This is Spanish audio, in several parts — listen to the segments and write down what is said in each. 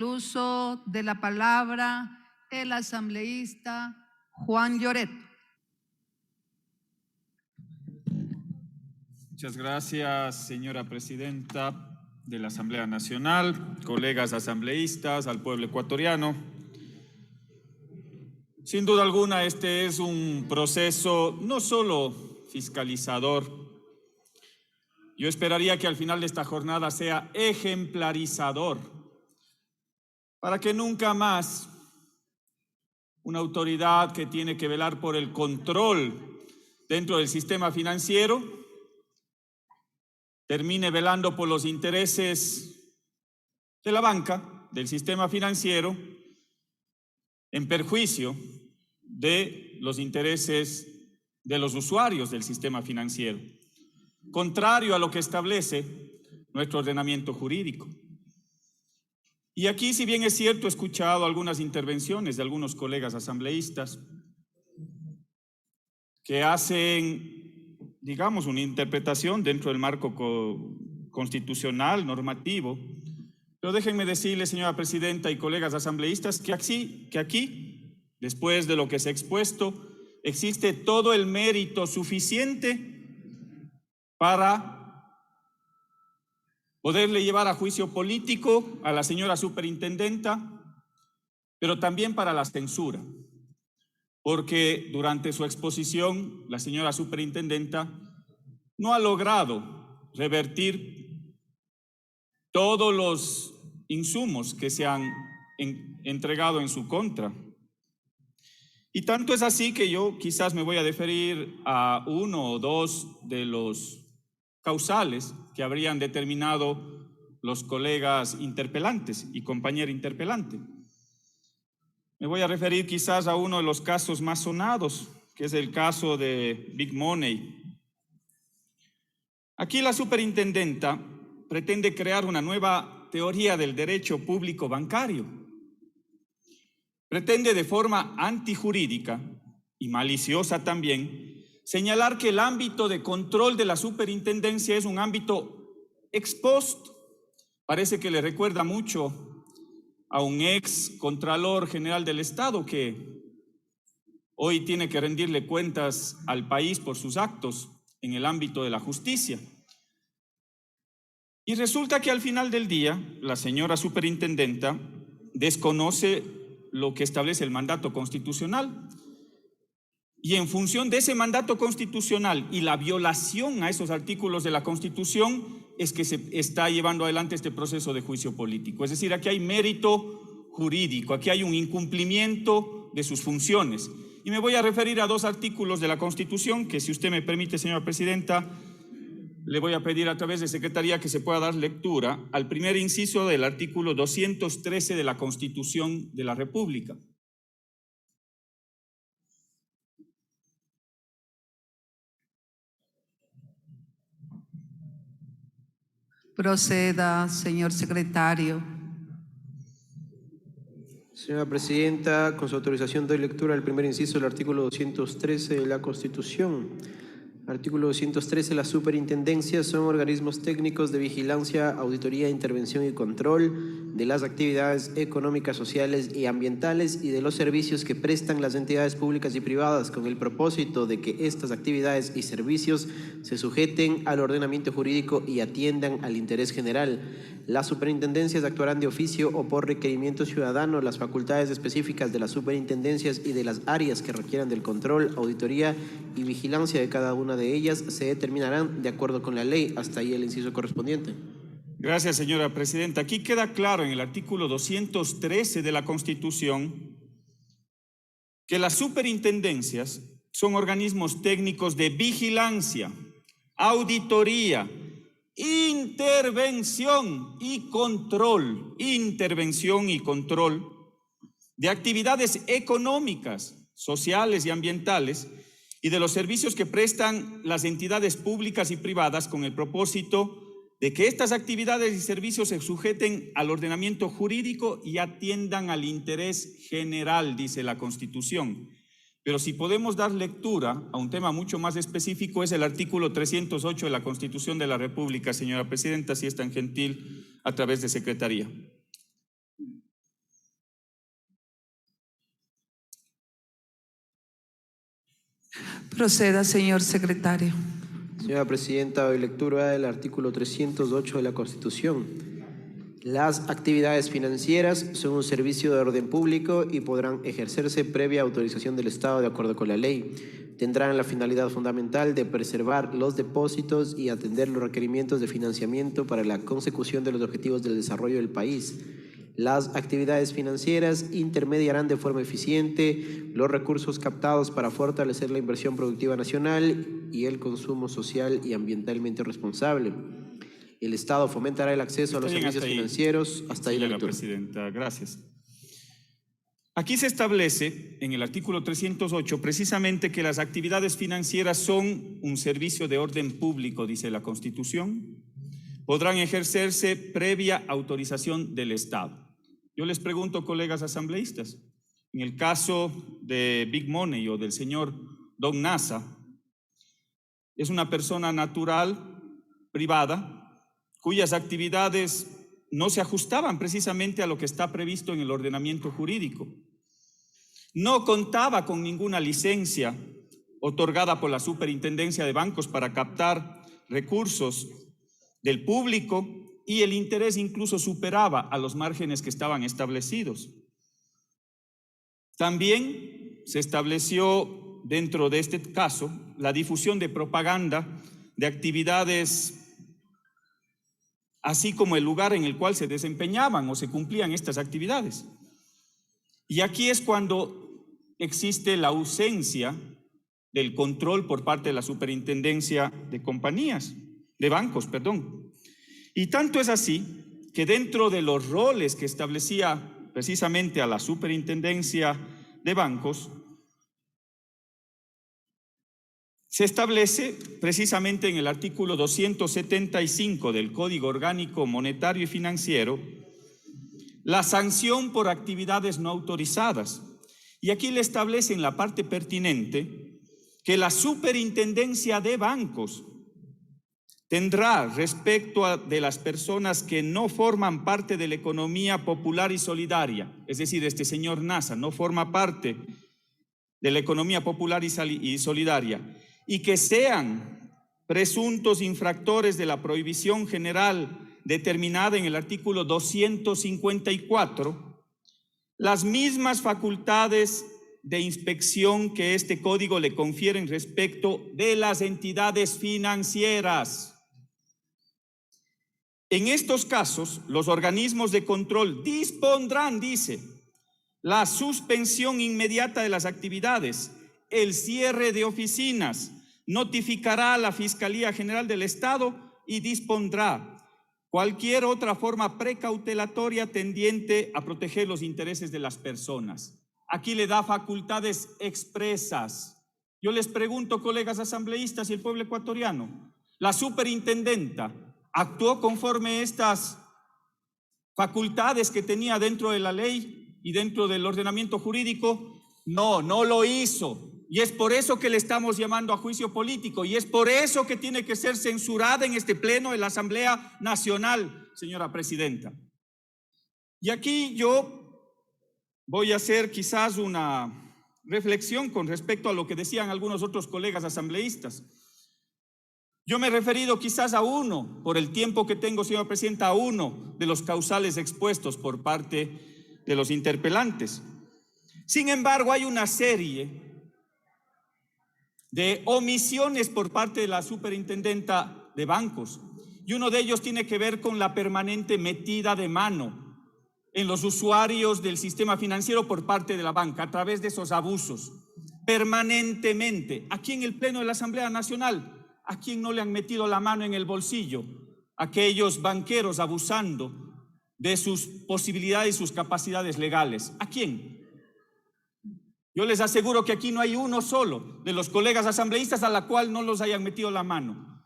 El uso de la palabra el asambleísta Juan Lloret. Muchas gracias, señora presidenta de la Asamblea Nacional, colegas asambleístas, al pueblo ecuatoriano. Sin duda alguna, este es un proceso no solo fiscalizador. Yo esperaría que al final de esta jornada sea ejemplarizador, para que nunca más una autoridad que tiene que velar por el control dentro del sistema financiero termine velando por los intereses de la banca, del sistema financiero, en perjuicio de los intereses de los usuarios del sistema financiero, contrario a lo que establece nuestro ordenamiento jurídico. Y aquí, si bien es cierto, he escuchado algunas intervenciones de algunos colegas asambleístas que hacen, digamos, una interpretación dentro del marco constitucional, normativo. Pero déjenme decirle, señora presidenta y colegas asambleístas, que aquí, después de lo que se ha expuesto, existe todo el mérito suficiente para poderle llevar a juicio político a la señora superintendenta, pero también para la censura, porque durante su exposición la señora superintendenta no ha logrado revertir todos los insumos que se han entregado en su contra. Y tanto es así que yo quizás me voy a referir a uno o dos de los causales que habrían determinado los colegas interpelantes y compañera interpelante. Me voy a referir quizás a uno de los casos más sonados, que es el caso de Big Money. Aquí la superintendenta pretende crear una nueva teoría del derecho público bancario. Pretende de forma antijurídica y maliciosa también señalar que el ámbito de control de la superintendencia es un ámbito ex post. Parece que le recuerda mucho a un ex contralor general del Estado que hoy tiene que rendirle cuentas al país por sus actos en el ámbito de la justicia. Y resulta que al final del día, la señora superintendenta desconoce lo que establece el mandato constitucional. Y en función de ese mandato constitucional y la violación a esos artículos de la Constitución es que se está llevando adelante este proceso de juicio político. Es decir, aquí hay mérito jurídico, aquí hay un incumplimiento de sus funciones. Y me voy a referir a dos artículos de la Constitución que, si usted me permite, señora presidenta, le voy a pedir a través de Secretaría que se pueda dar lectura al primer inciso del artículo 213 de la Constitución de la República. Proceda, señor secretario. Señora presidenta, con su autorización doy lectura al primer inciso del artículo 213 de la Constitución. Artículo 213. Las superintendencias son organismos técnicos de vigilancia, auditoría, intervención y control de las actividades económicas, sociales y ambientales y de los servicios que prestan las entidades públicas y privadas, con el propósito de que estas actividades y servicios se sujeten al ordenamiento jurídico y atiendan al interés general. Las superintendencias actuarán de oficio o por requerimiento ciudadano. Las facultades específicas de las superintendencias y de las áreas que requieran del control, auditoría y vigilancia de cada una de ellas se determinarán de acuerdo con la ley. Hasta ahí el inciso correspondiente. Gracias, señora presidenta. Aquí queda claro en el artículo 213 de la Constitución que las superintendencias son organismos técnicos de vigilancia, auditoría, intervención y control de actividades económicas, sociales y ambientales y de los servicios que prestan las entidades públicas y privadas con el propósito de que estas actividades y servicios se sujeten al ordenamiento jurídico y atiendan al interés general, dice la Constitución. Pero si podemos dar lectura a un tema mucho más específico, es el artículo 308 de la Constitución de la República, señora presidenta, si es tan gentil, a través de Secretaría. Proceda, señor secretario. Señora Presidenta, doy lectura del artículo 308 de la Constitución. Las actividades financieras son un servicio de orden público y podrán ejercerse previa autorización del Estado de acuerdo con la ley. Tendrán la finalidad fundamental de preservar los depósitos y atender los requerimientos de financiamiento para la consecución de los objetivos del desarrollo del país. Las actividades financieras intermediarán de forma eficiente los recursos captados para fortalecer la inversión productiva nacional y el consumo social y ambientalmente responsable. El Estado fomentará el acceso a los servicios financieros. Hasta ahí la lectura. Señora Presidenta, gracias. Aquí se establece en el artículo 308 precisamente que las actividades financieras son un servicio de orden público, dice la Constitución. Podrán ejercerse previa autorización del Estado. Yo les pregunto, colegas asambleístas, en el caso de Big Money o del señor Don Nasa, es una persona natural, privada, cuyas actividades no se ajustaban precisamente a lo que está previsto en el ordenamiento jurídico. No contaba con ninguna licencia otorgada por la Superintendencia de Bancos para captar recursos del público y el interés incluso superaba a los márgenes que estaban establecidos. También se estableció dentro de este caso la difusión de propaganda de actividades, así como el lugar en el cual se desempeñaban o se cumplían estas actividades. Y aquí es cuando existe la ausencia del control por parte de la Superintendencia de Compañías, de Bancos, perdón. Y tanto es así que dentro de los roles que establecía precisamente a la Superintendencia de Bancos, se establece precisamente en el artículo 275 del Código Orgánico Monetario y Financiero la sanción por actividades no autorizadas. Y aquí le establece en la parte pertinente que la Superintendencia de Bancos tendrá respecto de las personas que no forman parte de la economía popular y solidaria, es decir, este señor Nasa no forma parte de la economía popular y solidaria, y que sean presuntos infractores de la prohibición general determinada en el artículo 254, las mismas facultades de inspección que este código le confieren respecto de las entidades financieras. En estos casos, los organismos de control dispondrán, dice, la suspensión inmediata de las actividades, el cierre de oficinas, notificará a la Fiscalía General del Estado y dispondrá cualquier otra forma precautelatoria tendiente a proteger los intereses de las personas. Aquí le da facultades expresas. Yo les pregunto, colegas asambleístas y el pueblo ecuatoriano, ¿la superintendenta actuó conforme estas facultades que tenía dentro de la ley y dentro del ordenamiento jurídico? No, no lo hizo. Y es por eso que le estamos llamando a juicio político y es por eso que tiene que ser censurada en este pleno de la Asamblea Nacional, señora Presidenta. Y aquí yo voy a hacer quizás una reflexión con respecto a lo que decían algunos otros colegas asambleístas. Yo me he referido quizás a uno, por el tiempo que tengo, señora Presidenta, a uno de los causales expuestos por parte de los interpelantes. Sin embargo, hay una serie de omisiones por parte de la Superintendenta de Bancos y uno de ellos tiene que ver con la permanente metida de mano en los usuarios del sistema financiero por parte de la banca a través de esos abusos, permanentemente. Aquí en el Pleno de la Asamblea Nacional, ¿a quién no le han metido la mano en el bolsillo? Aquellos banqueros abusando de sus posibilidades y sus capacidades legales. ¿A quién? Yo les aseguro que aquí no hay uno solo de los colegas asambleístas a la cual no los hayan metido la mano.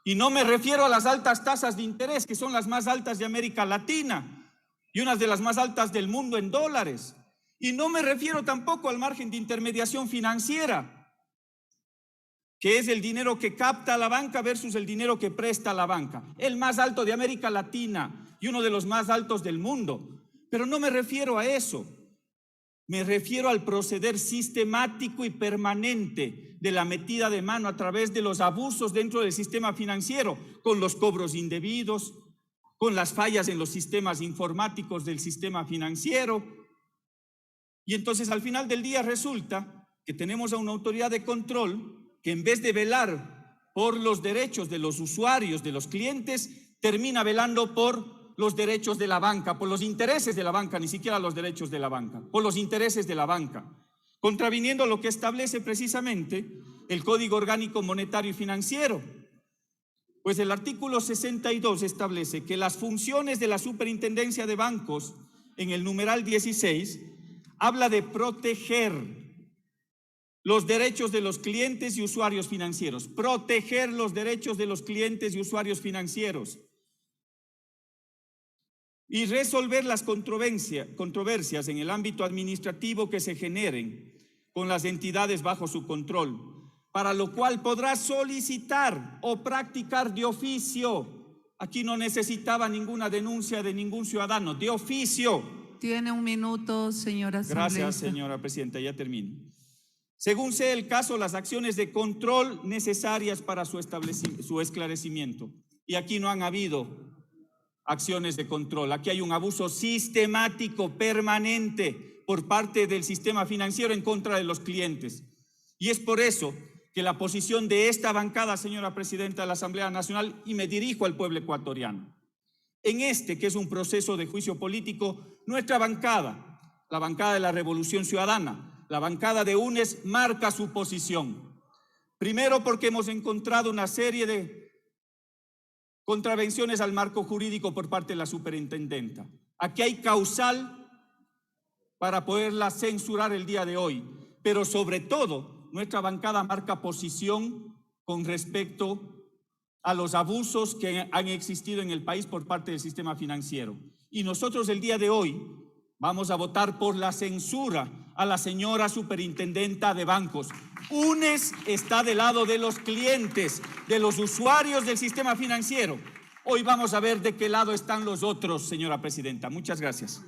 Y no me refiero a las altas tasas de interés, que son las más altas de América Latina y unas de las más altas del mundo en dólares. Y no me refiero tampoco al margen de intermediación financiera, que es el dinero que capta la banca versus el dinero que presta la banca. El más alto de América Latina y uno de los más altos del mundo. Pero no me refiero a eso. Me refiero al proceder sistemático y permanente de la metida de mano a través de los abusos dentro del sistema financiero, con los cobros indebidos, con las fallas en los sistemas informáticos del sistema financiero. Y entonces al final del día resulta que tenemos a una autoridad de control que en vez de velar por los derechos de los usuarios, de los clientes, termina velando por los derechos de la banca, por los intereses de la banca, ni siquiera los derechos de la banca, por los intereses de la banca, contraviniendo lo que establece precisamente el Código Orgánico Monetario y Financiero. Pues el artículo 62 establece que las funciones de la Superintendencia de Bancos, en el numeral 16, habla de proteger los derechos de los clientes y usuarios financieros, proteger los derechos de los clientes y usuarios financieros y resolver las controversias en el ámbito administrativo que se generen con las entidades bajo su control, para lo cual podrá solicitar o practicar de oficio. Aquí no necesitaba ninguna denuncia de ningún ciudadano, de oficio. Tiene un minuto, señora asambleísta. Gracias, señora presidenta, ya termino. Según sea el caso, las acciones de control necesarias para su esclarecimiento. Y aquí no han habido acciones de control. Aquí hay un abuso sistemático, permanente, por parte del sistema financiero en contra de los clientes. Y es por eso que la posición de esta bancada, señora presidenta de la Asamblea Nacional, y me dirijo al pueblo ecuatoriano, en este que es un proceso de juicio político, nuestra bancada, la bancada de la Revolución Ciudadana, la bancada de UNES, marca su posición. Primero porque hemos encontrado una serie de contravenciones al marco jurídico por parte de la superintendenta. Aquí hay causal para poderla censurar el día de hoy, pero sobre todo nuestra bancada marca posición con respecto a los abusos que han existido en el país por parte del sistema financiero. Y nosotros el día de hoy vamos a votar por la censura a la señora superintendenta de bancos. UNES está del lado de los clientes, de los usuarios del sistema financiero. Hoy vamos a ver de qué lado están los otros, señora presidenta. Muchas gracias.